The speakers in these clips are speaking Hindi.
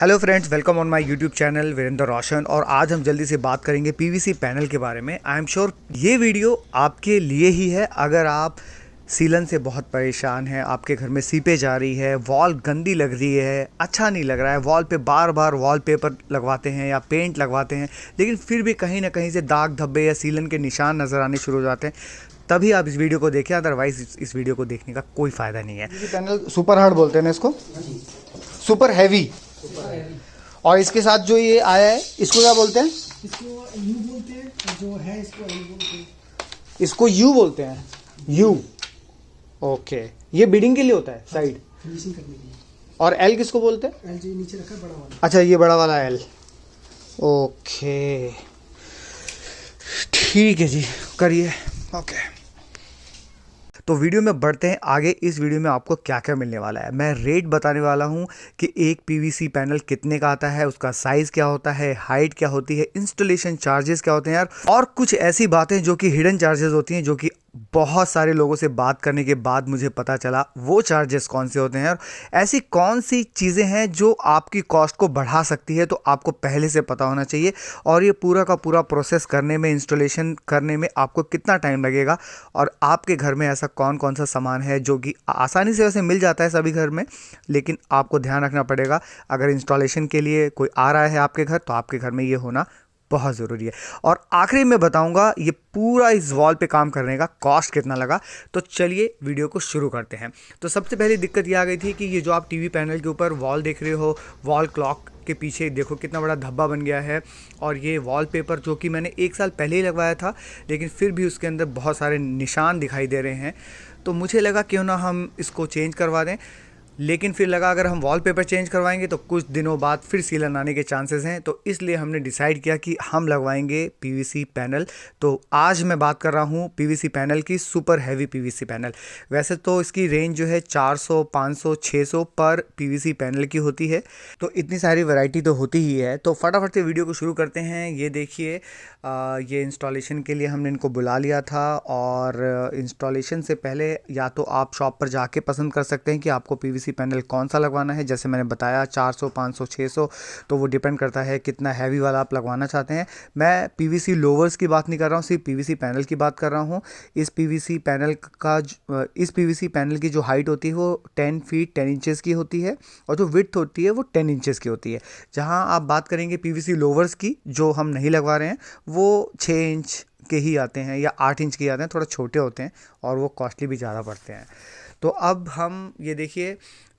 Hello friends, welcome on my YouTube channel Virendra Roshan. और आज हम जल्दी से बात करेंगे पीवीसी पैनल के बारे में। आई एम श्योर ये वीडियो आपके लिए ही है। अगर आप सीलन से बहुत परेशान हैं, आपके घर में सीपेज आ रही है, वॉल गंदी लग रही है, अच्छा नहीं लग रहा है, वॉल पे बार बार वॉलपेपर लगवाते हैं या पेंट लगवाते हैं, लेकिन फिर भी कहीं ना कहीं से दाग धब्बे या सीलन के निशान नज़र आने शुरू हो जाते हैं, तभी आप इस वीडियो को देखें। अदरवाइज इस वीडियो को देखने का कोई फ़ायदा नहीं है। पैनल सुपर हार्ड बोलते हैं ना इसको, सुपर हैवी। और इसके साथ जो ये आया है इसको क्या बोलते हैं? इसको यू बोलते हैं, जो है इसको एल बोलते हैं। इसको यू बोलते हैं, यू। ओके, ये बीडिंग के लिए होता है, साइड फिनिशिंग करने के लिए। और एल किसको बोलते हैं? एल जो नीचे रखा है बड़ा वाला। अच्छा, ये बड़ा वाला एल। ओके, ठीक है जी, करिए। ओके, तो वीडियो में बढ़ते हैं आगे। इस वीडियो में आपको क्या क्या मिलने वाला है, मैं रेट बताने वाला हूं कि एक पीवीसी पैनल कितने का आता है, उसका साइज़ क्या होता है, हाइट क्या होती है, इंस्टॉलेशन चार्जेस क्या होते हैं यार, और कुछ ऐसी बातें जो कि हिडन चार्जेस होती हैं, जो कि बहुत सारे लोगों से बात करने के बाद मुझे पता चला वो चार्जेस कौन से होते हैं। और ऐसी कौन सी चीज़ें हैं जो आपकी कॉस्ट को बढ़ा सकती है, तो आपको पहले से पता होना चाहिए। और ये पूरा का पूरा प्रोसेस करने में, इंस्टॉलेशन करने में आपको कितना टाइम लगेगा, और आपके घर में ऐसा कौन कौन सा सामान है जो कि आसानी से वैसे मिल जाता है सभी घर में, लेकिन आपको ध्यान रखना पड़ेगा। अगर इंस्टॉलेशन के लिए कोई आ रहा है आपके घर, तो आपके घर में ये होना बहुत ज़रूरी है। और आखिरी में बताऊंगा ये पूरा इस वॉल पे काम करने का कॉस्ट कितना लगा। तो चलिए वीडियो को शुरू करते हैं। तो सबसे पहली दिक्कत ये आ गई थी कि ये जो आप टीवी पैनल के ऊपर वॉल देख रहे हो, वॉल क्लॉक के पीछे देखो कितना बड़ा धब्बा बन गया है। और ये वॉलपेपर जो कि मैंने 1 साल पहले ही लगवाया था, लेकिन फिर भी उसके अंदर बहुत सारे निशान दिखाई दे रहे हैं। तो मुझे लगा क्यों ना हम इसको चेंज करवा दें, लेकिन फिर लगा अगर हम वॉलपेपर चेंज करवाएंगे तो कुछ दिनों बाद फिर सीलन आने के चांसेस हैं। तो इसलिए हमने डिसाइड किया कि हम लगवाएंगे पीवीसी पैनल। तो आज मैं बात कर रहा हूँ पीवीसी पैनल की, सुपर हैवी पीवीसी पैनल। वैसे तो इसकी रेंज जो है 400, 500, 600 पर पीवीसी पैनल की होती है। तो इतनी सारी वैरायटी तो होती ही है। तो फटाफट से वीडियो को शुरू करते हैं। ये देखिए, ये इंस्टॉलेशन के लिए हमने इनको बुला लिया था। और इंस्टॉलेशन से पहले या तो आप शॉप पर जाके पसंद कर सकते हैं कि आपको पीवीसी पैनल कौन सा लगवाना है। जैसे मैंने बताया 400, 500, 600, तो वो डिपेंड करता है कितना हैवी वाला आप लगवाना चाहते हैं। मैं पीवीसी लोवर्स की बात नहीं कर रहा हूँ, सिर्फ पीवीसी पैनल की बात कर रहा हूँ। इस पीवीसी पैनल की जो हाइट होती है वो 10 फीट 10 इंचेस की होती है, और जो विड्थ होती है वो 10 इंचेस की होती है। जहाँ आप बात करेंगे पीवीसी लोवर्स की, जो हम नहीं लगवा रहे हैं, वो 6 इंच के ही आते हैं या 8 इंच के आते हैं, थोड़ा छोटे होते हैं और वो कॉस्टली भी ज़्यादा पड़ते हैं। तो अब हम ये देखिए,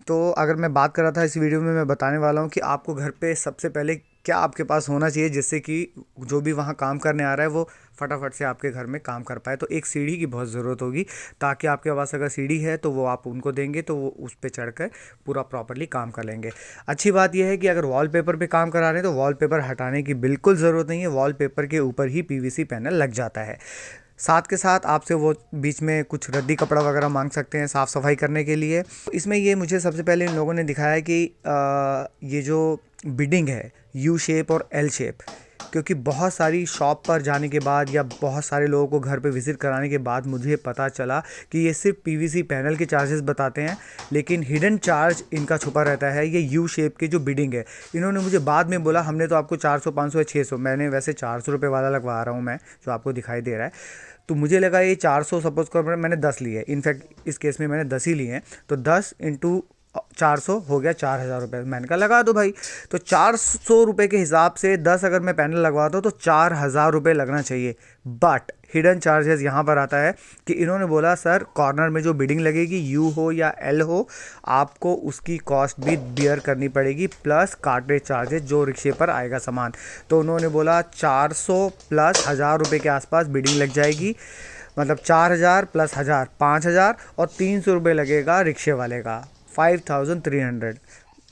तो अगर मैं बात कर रहा था इस वीडियो में, मैं बताने वाला हूँ कि आपको घर पे सबसे पहले क्या आपके पास होना चाहिए, जिससे कि जो भी वहाँ काम करने आ रहा है वो फटाफट से आपके घर में काम कर पाए। तो एक सीढ़ी की बहुत ज़रूरत होगी, ताकि आपके पास अगर सीढ़ी है तो वो आप उनको देंगे तो वो उस पर चढ़कर पूरा प्रॉपरली काम कर लेंगे। अच्छी बात यह है कि अगर वॉलपेपर पे काम करा रहे हैं तो वॉलपेपर हटाने की बिल्कुल ज़रूरत नहीं है, वॉलपेपर के ऊपर ही पीवीसी पैनल लग जाता है। साथ के साथ आपसे वो बीच में कुछ रद्दी कपड़ा वगैरह मांग सकते हैं साफ़ सफाई करने के लिए। इसमें ये मुझे सबसे पहले इन लोगों ने दिखाया कि ये जो बिडिंग है यू शेप और एल शेप, क्योंकि बहुत सारी शॉप पर जाने के बाद या बहुत सारे लोगों को घर पे विज़िट कराने के बाद मुझे पता चला कि ये सिर्फ पीवीसी पैनल के चार्जेस बताते हैं, लेकिन हिडन चार्ज इनका छुपा रहता है। ये यू शेप की जो बिडिंग है, इन्होंने मुझे बाद में बोला हमने तो आपको 400, 500 या 600, मैंने वैसे 400 रुपये वाला लगवा रहा हूँ मैं, जो आपको दिखाई दे रहा है। तो मुझे लगा ये 400, सपोज कर मैंने 10 लिए, इनफैक्ट इस केस में मैंने 10 ही लिए हैं, तो 10 इंटू 400 हो गया 4,000 रुपये। मैंने कहा लगा दो भाई। तो 400 रुपये के हिसाब से 10 अगर मैं पैनल लगवाता हूँ तो 4,000 रुपये लगना चाहिए। बट हिडन चार्जेस यहाँ पर आता है कि इन्होंने बोला सर कॉर्नर में जो बिडिंग लगेगी, यू हो या एल हो, आपको उसकी कॉस्ट भी बियर करनी पड़ेगी, प्लस कार्टेज चार्जेस जो रिक्शे पर आएगा सामान। तो उन्होंने बोला 400 प्लस 1,000 रुपये के आसपास बिडिंग लग जाएगी, मतलब 4,000 प्लस 1,000 5,000, और 300 रुपये लगेगा रिक्शे वाले का, 5,300।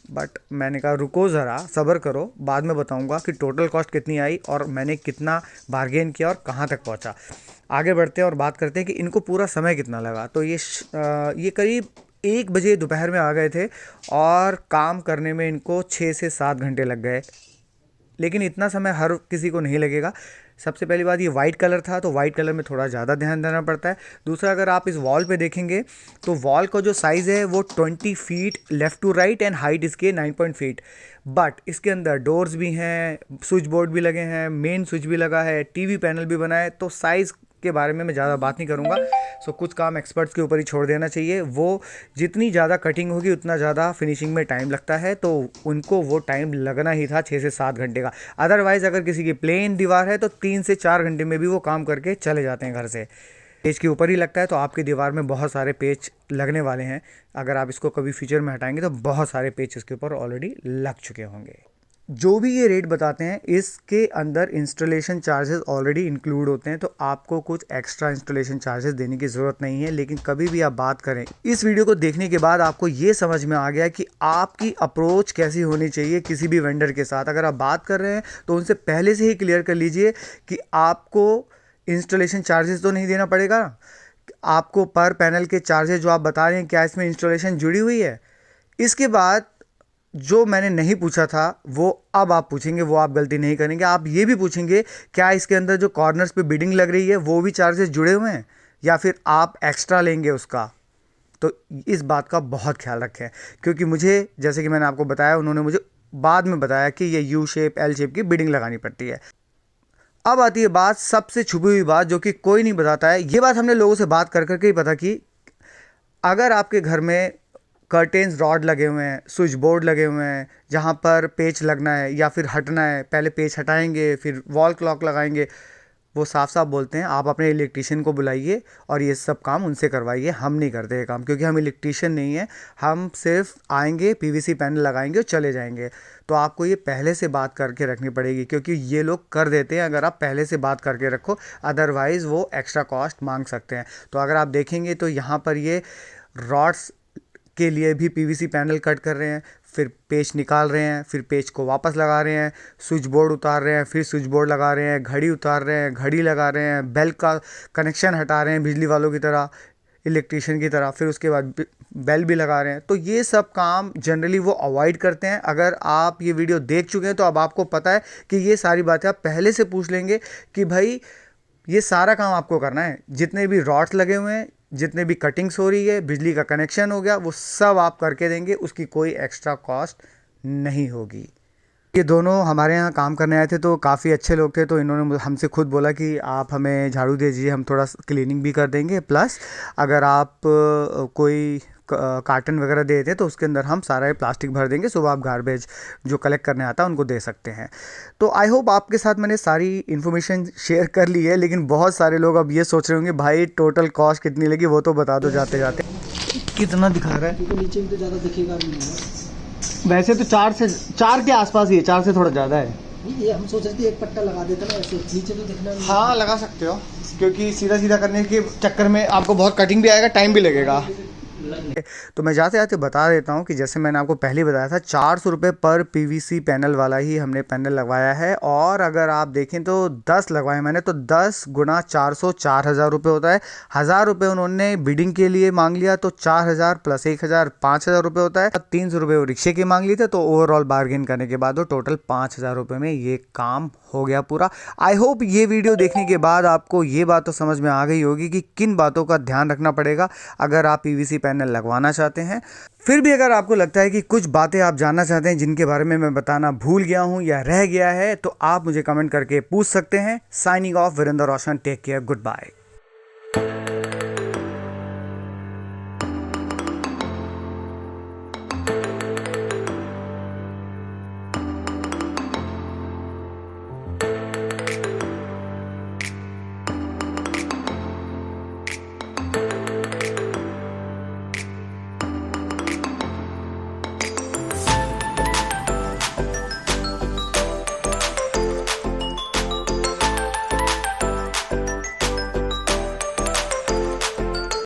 बट मैंने कहा रुको ज़रा सब्र करो, बाद में बताऊंगा कि टोटल कॉस्ट कितनी आई और मैंने कितना बार्गेन किया और कहाँ तक पहुँचा। आगे बढ़ते हैं और बात करते हैं कि इनको पूरा समय कितना लगा। तो ये करीब 1 बजे दोपहर में आ गए थे और काम करने में इनको 6 से 7 घंटे लग गए। लेकिन इतना समय हर किसी को नहीं लगेगा। सबसे पहली बात, ये वाइट कलर था तो वाइट कलर में थोड़ा ज़्यादा ध्यान देना पड़ता है। दूसरा, अगर आप इस वॉल पे देखेंगे तो वॉल का जो साइज़ है वो 20 feet left to right and height इसके 9 फीट। बट इसके अंदर डोर्स भी हैं, स्विच बोर्ड भी लगे हैं, मेन स्विच भी लगा है, टीवी पैनल भी बना है। तो साइज़ के बारे में मैं ज़्यादा बात नहीं करूँगा। सो कुछ काम एक्सपर्ट्स के ऊपर ही छोड़ देना चाहिए। वो जितनी ज़्यादा कटिंग होगी उतना ज़्यादा फिनिशिंग में टाइम लगता है, तो उनको वो टाइम लगना ही था 6 से 7 घंटे का। अदरवाइज़ अगर किसी की प्लेन दीवार है तो 3 से 4 घंटे में भी वो काम करके चले जाते हैं घर से। पेज के ऊपर ही लगता है, तो आपकी दीवार में बहुत सारे पेज लगने वाले हैं। अगर आप इसको कभी फ्यूचर में हटाएंगे तो बहुत सारे पेज इसके ऊपर ऑलरेडी लग चुके होंगे। जो भी ये रेट बताते हैं इसके अंदर इंस्टॉलेशन चार्जेस ऑलरेडी इंक्लूड होते हैं, तो आपको कुछ एक्स्ट्रा इंस्टॉलेशन चार्जेस देने की ज़रूरत नहीं है। लेकिन कभी भी आप बात करें, इस वीडियो को देखने के बाद आपको ये समझ में आ गया कि आपकी अप्रोच कैसी होनी चाहिए किसी भी वेंडर के साथ। अगर आप बात कर रहे हैं तो उनसे पहले से ही क्लियर कर लीजिए कि आपको इंस्टॉलेशन चार्जेस तो नहीं देना पड़ेगा। आपको पर पैनल के चार्जेस जो आप बता रहे हैं, क्या इसमें इंस्टॉलेशन जुड़ी हुई है? इसके बाद जो मैंने नहीं पूछा था वो अब आप पूछेंगे, वो आप गलती नहीं करेंगे। आप ये भी पूछेंगे क्या इसके अंदर जो कॉर्नर्स पे बिडिंग लग रही है वो भी चार्जेस जुड़े हुए हैं, या फिर आप एक्स्ट्रा लेंगे उसका। तो इस बात का बहुत ख्याल रखें, क्योंकि मुझे, जैसे कि मैंने आपको बताया, उन्होंने मुझे बाद में बताया कि ये यू शेप एल शेप की बिडिंग लगानी पड़ती है। अब आती है बात, सबसे छुपी हुई बात जो कि कोई नहीं बताता है। ये बात हमने लोगों से बात कर करके ही पता की। अगर आपके घर में कर्टेन्स रॉड लगे हुए हैं, स्विच बोर्ड लगे हुए हैं, जहाँ पर पेच लगना है या फिर हटना है, पहले पेच हटाएंगे फिर वॉल क्लॉक लगाएंगे, वो साफ साफ बोलते हैं आप अपने इलेक्ट्रीशियन को बुलाइए और ये सब काम उनसे करवाइए। हम नहीं करते ये काम, क्योंकि हम इलेक्ट्रीशियन नहीं है। हम सिर्फ आएंगे, पीवीसी पैनल लगाएंगे और चले जाएंगे। तो आपको ये पहले से बात करके रखनी पड़ेगी, क्योंकि ये लोग कर देते हैं अगर आप पहले से बात करके रखो। अदरवाइज़ वो एक्स्ट्रा कॉस्ट मांग सकते हैं। तो अगर आप देखेंगे तो यहाँ पर ये रॉड्स के लिए भी पीवीसी पैनल कट कर रहे हैं, फिर पेच निकाल रहे हैं, फिर पेच को वापस लगा रहे हैं, स्विच बोर्ड उतार रहे हैं, फिर स्विच बोर्ड लगा रहे हैं, घड़ी उतार रहे हैं, घड़ी लगा रहे हैं, बेल का कनेक्शन हटा रहे हैं बिजली वालों की तरह, इलेक्ट्रीशियन की तरह, फिर उसके बाद बेल भी लगा रहे हैं। तो ये सब काम जनरली वो अवॉइड करते हैं। अगर आप ये वीडियो देख चुके हैं तो अब आपको पता है कि ये सारी बातें आप पहले से पूछ लेंगे कि भाई ये सारा काम आपको करना है। जितने भी रॉड्स लगे हुए हैं, जितने भी कटिंग्स हो रही है, बिजली का कनेक्शन हो गया, वो सब आप करके देंगे, उसकी कोई एक्स्ट्रा कॉस्ट नहीं होगी। ये दोनों हमारे यहाँ काम करने आए थे तो काफ़ी अच्छे लोग थे, तो इन्होंने हमसे खुद बोला कि आप हमें झाड़ू दे दीजिए, हम थोड़ा क्लीनिंग भी कर देंगे, प्लस अगर आप कोई कार्टन वगैरह दे देते तो उसके अंदर हम सारा प्लास्टिक भर देंगे, सुबह आप गार्बेज जो कलेक्ट करने आता है उनको दे सकते हैं। तो आई होप आपके साथ मैंने सारी इन्फॉर्मेशन शेयर कर ली है। लेकिन बहुत सारे लोग अब ये सोच रहे होंगे भाई टोटल कॉस्ट कितनी लगी, वो तो बता दो जाते जाते। कितना दिखा रहा है? क्योंकि नीचे में तो ज़्यादा दिखेगा भी नहीं। वैसे तो 4 के आसपास ही है, 4 से थोड़ा ज़्यादा है। ये हम सोच रहे थे एक पट्टा लगा देते ना, ऐसे नीचे तो दिखना नहीं। हाँ लगा सकते हो, क्योंकि सीधा सीधा करने के चक्कर में आपको बहुत कटिंग भी आएगा, टाइम भी लगेगा। तो मैं जाते जाते बता देता हूँ कि जैसे मैंने आपको पहले बताया था 400 रुपये पर पीवीसी पैनल वाला ही हमने पैनल लगवाया है। और अगर आप देखें तो 10 लगवाए मैंने, तो 10 गुना 400 4000 रुपये होता है। 1000 रुपये उन्होंने बिडिंग के लिए मांग लिया तो 4000 प्लस 1000 5000 रुपये होता है। 300 रुपये वो रिक्शे के मांग लिए थे, तो ओवरऑल बार्गेन करने के बाद वो टोटल 5000 रुपये में ये काम हो गया पूरा। आई होप ये वीडियो देखने के बाद आपको ये बात तो समझ में आ गई होगी कि किन बातों का ध्यान रखना पड़ेगा अगर आप पीवीसी पैनल लगवाना चाहते हैं। फिर भी अगर आपको लगता है कि कुछ बातें आप जानना चाहते हैं जिनके बारे में मैं बताना भूल गया हूं या रह गया है, तो आप मुझे कमेंट करके पूछ सकते हैं। साइनिंग ऑफ, वीरेंद्र रोशन, टेक केयर, गुड बाय।